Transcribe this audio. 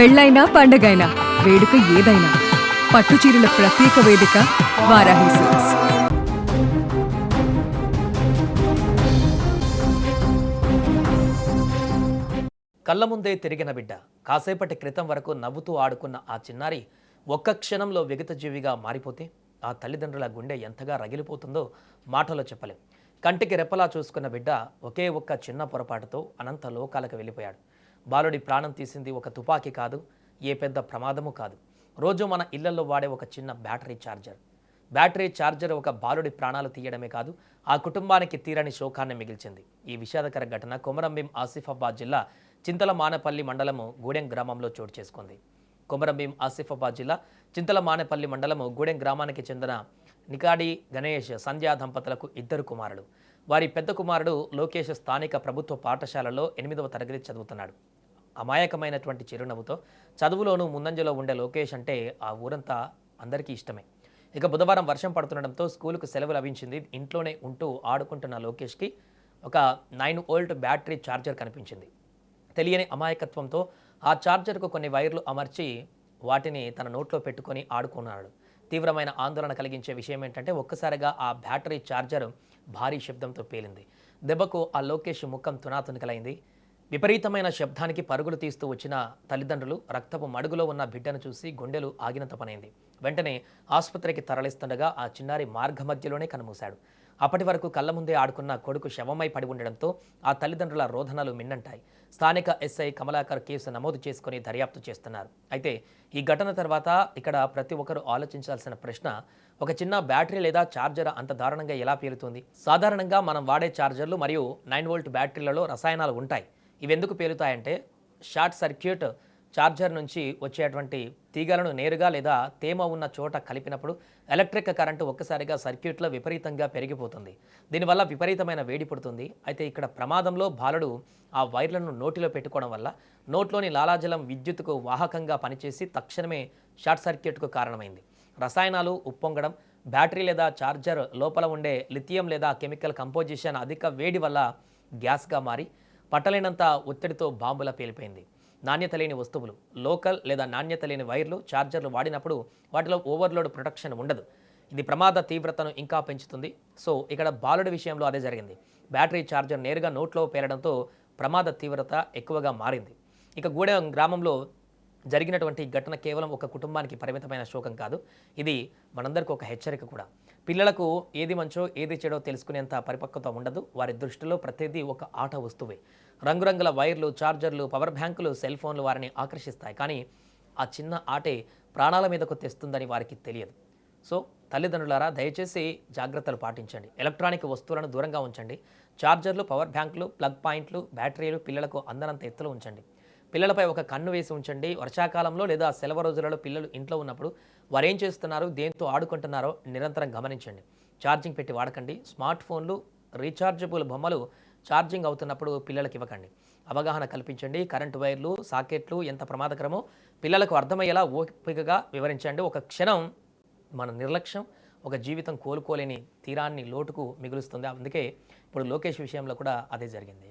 పెళ్ళైనా పండగైనా వేడుక ఏదైనా పట్టుచీరల ప్రత్యేక వేదిక వారాహి సిల్క్స్. కళ్ళ ముందే తిరిగిన బిడ్డ కాసేపటి క్రితం వరకు నవ్వుతూ ఆడుకున్న ఆ చిన్నారి ఒక్క క్షణంలో విగతజీవిగా మారిపోతే ఆ తల్లిదండ్రుల గుండె ఎంతగా రగిలిపోతుందో మాటలో చెప్పలేం. కంటికి రెప్పలా చూసుకున్న బిడ్డ ఒకే ఒక్క చిన్న పొరపాటుతో అనంత లోకాలకు వెళ్ళిపోయాడు. బాలుడి ప్రాణం తీసింది ఒక తుపాకీ కాదు, ఏ పెద్ద ప్రమాదము కాదు. రోజు మన ఇళ్లలో వాడే ఒక చిన్న బ్యాటరీ ఛార్జర్ ఒక బాలుడి ప్రాణాలు తీయడమే కాదు, ఆ కుటుంబానికి తీరని శోకాన్ని మిగిల్చింది. ఈ విషాదకర ఘటన కొమరంభీం ఆసిఫాబాద్ జిల్లా చింతల మానేపల్లి మండలము గూడెం గ్రామంలో చోటు చేసుకుంది. కొమరంభీం ఆసిఫాబాద్ జిల్లా చింతల మానేపల్లి మండలము గూడెం గ్రామానికి చెందిన నికాడి గణేష్ సంధ్యా దంపతులకు 2 కుమారులు. వారి పెద్ద కుమారుడు లోకేష్ స్థానిక ప్రభుత్వ పాఠశాలలో 8వ తరగతి చదువుతున్నాడు. అమాయకమైనటువంటి చిరునవ్వుతో చదువులోనూ ముందంజలో ఉండే లోకేష్ అంటే ఆ ఊరంతా అందరికీ ఇష్టమే. ఇక బుధవారం వర్షం పడుతుండడంతో స్కూలుకు సెలవు లభించింది. ఇంట్లోనే ఉంటూ ఆడుకుంటున్న లోకేష్కి ఒక 9 వోల్ట్ బ్యాటరీ ఛార్జర్ కనిపించింది. తెలియని అమాయకత్వంతో ఆ ఛార్జర్కు కొన్ని వైర్లు అమర్చి వాటిని తన నోట్లో పెట్టుకొని ఆడుకున్నాడు. తీవ్రమైన ఆందోళన కలిగించే విషయం ఏంటంటే ఒక్కసారిగా ఆ బ్యాటరీ ఛార్జర్ భారీ శబ్దంతో పేలింది. దెబ్బకు ఆ లోకేష్ ముఖం తునాతునికలైంది. విపరీతమైన శబ్దానికి పరుగులు తీస్తూ వచ్చిన తల్లిదండ్రులు రక్తపు మడుగులో ఉన్న బిడ్డను చూసి గుండెలు ఆగినంత పనైంది. వెంటనే ఆసుపత్రికి తరలిస్తుండగా ఆ చిన్నారి మార్గమధ్యలోనే కన్నుమూశాడు. అప్పటి వరకు కళ్ళ ముందే ఆడుకున్న కొడుకు శవమై పడి ఉండడంతో ఆ తల్లిదండ్రుల రోదనలు మిన్నంటాయి. స్థానిక ఎస్ఐ కమలాకర్ కేసు నమోదు చేసుకుని దర్యాప్తు చేస్తున్నారు. అయితే ఈ ఘటన తర్వాత ఇక్కడ ప్రతి ఒక్కరూ ఆలోచించాల్సిన ప్రశ్న, ఒక చిన్న బ్యాటరీ లేదా ఛార్జర్ అంత దారుణంగా ఎలా పేలుతుంది? సాధారణంగా మనం వాడే ఛార్జర్లు మరియు 9 వోల్ట్ బ్యాటరీలలో రసాయనాలు ఉంటాయి. ఇవి ఎందుకు పేలుతాయంటే షార్ట్ సర్క్యూట్ ఛార్జర్ నుంచి వచ్చేటువంటి తీగలను నేరుగా లేదా తేమ ఉన్న చోట కలిపినప్పుడు ఎలక్ట్రిక్ కరెంటు ఒక్కసారిగా సర్క్యూట్లో విపరీతంగా పెరిగిపోతుంది. దీనివల్ల విపరీతమైన వేడి పుడుతుంది. అయితే ఇక్కడ ప్రమాదంలో బాలుడు ఆ వైర్లను నోటిలో పెట్టుకోవడం వల్ల నోట్లోని లాలాజలం విద్యుత్తుకు వాహకంగా పనిచేసి తక్షణమే షార్ట్ సర్క్యూట్కు కారణమైంది. రసాయనాలు ఉప్పొంగడం, బ్యాటరీ లేదా ఛార్జర్ లోపల ఉండే లిథియం లేదా కెమికల్ కంపోజిషన్ అధిక వేడి వల్ల గ్యాస్గా మారి పట్టలేనంత ఒత్తిడితో బాంబులా పేలిపోయింది. నాణ్యత లేని వస్తువులు, లోకల్ లేదా నాణ్యత లేని వైర్లు, ఛార్జర్లు వాడినప్పుడు వాటిలో ఓవర్లోడ్ ప్రొటెక్షన్ ఉండదు. ఇది ప్రమాద తీవ్రతను ఇంకా పెంచుతుంది. సో ఇక్కడ బాలుడి విషయంలో అదే జరిగింది. బ్యాటరీ ఛార్జర్ నేరుగా నోట్లో పేలడంతో ప్రమాద తీవ్రత ఎక్కువగా మారింది. ఇక గూడెం గ్రామంలో జరిగినటువంటి ఘటన కేవలం ఒక కుటుంబానికి పరిమితమైన శోకం కాదు, ఇది మనందరికీ ఒక హెచ్చరిక కూడా. పిల్లలకు ఏది మంచో ఏది చెడో తెలుసుకునేంత పరిపక్వత ఉండదు. వారి దృష్టిలో ప్రతిదీ ఒక ఆట వస్తువే. రంగురంగుల వైర్లు, ఛార్జర్లు, పవర్ బ్యాంకులు, సెల్ ఫోన్లు వారిని ఆకర్షిస్తాయి. కానీ ఆ చిన్న ఆటే ప్రాణాల మీదకు తెస్తుందని వారికి తెలియదు. సో తల్లిదండ్రులారా, దయచేసి జాగ్రత్తలు పాటించండి. ఎలక్ట్రానిక్ వస్తువులను దూరంగా ఉంచండి. ఛార్జర్లు, పవర్ బ్యాంకులు, ప్లగ్ పాయింట్లు, బ్యాటరీలు పిల్లలకు అందనంత ఎత్తులో ఉంచండి. పిల్లలపై ఒక కన్ను వేసి ఉంచండి. వర్షాకాలంలో లేదా సెలవు రోజులలో పిల్లలు ఇంట్లో ఉన్నప్పుడు వారు ఏం చేస్తున్నారు, దేంతో ఆడుకుంటున్నారో నిరంతరం గమనించండి. ఛార్జింగ్ పెట్టి వాడకండి. స్మార్ట్ ఫోన్లు, రీఛార్జబుల్ బొమ్మలు ఛార్జింగ్ అవుతున్నప్పుడు పిల్లలకు ఇవ్వకండి. అవగాహన కల్పించండి. కరెంటు వైర్లు, సాకెట్లు ఎంత ప్రమాదకరమో పిల్లలకు అర్థమయ్యేలా ఓపికగా వివరించండి. ఒక క్షణం మన నిర్లక్ష్యం ఒక జీవితం కోలుకోలేని తీరాన్ని లోటుకు మిగులుస్తుంది. అందుకే ఇప్పుడు లోకేష్ విషయంలో కూడా అదే జరిగింది.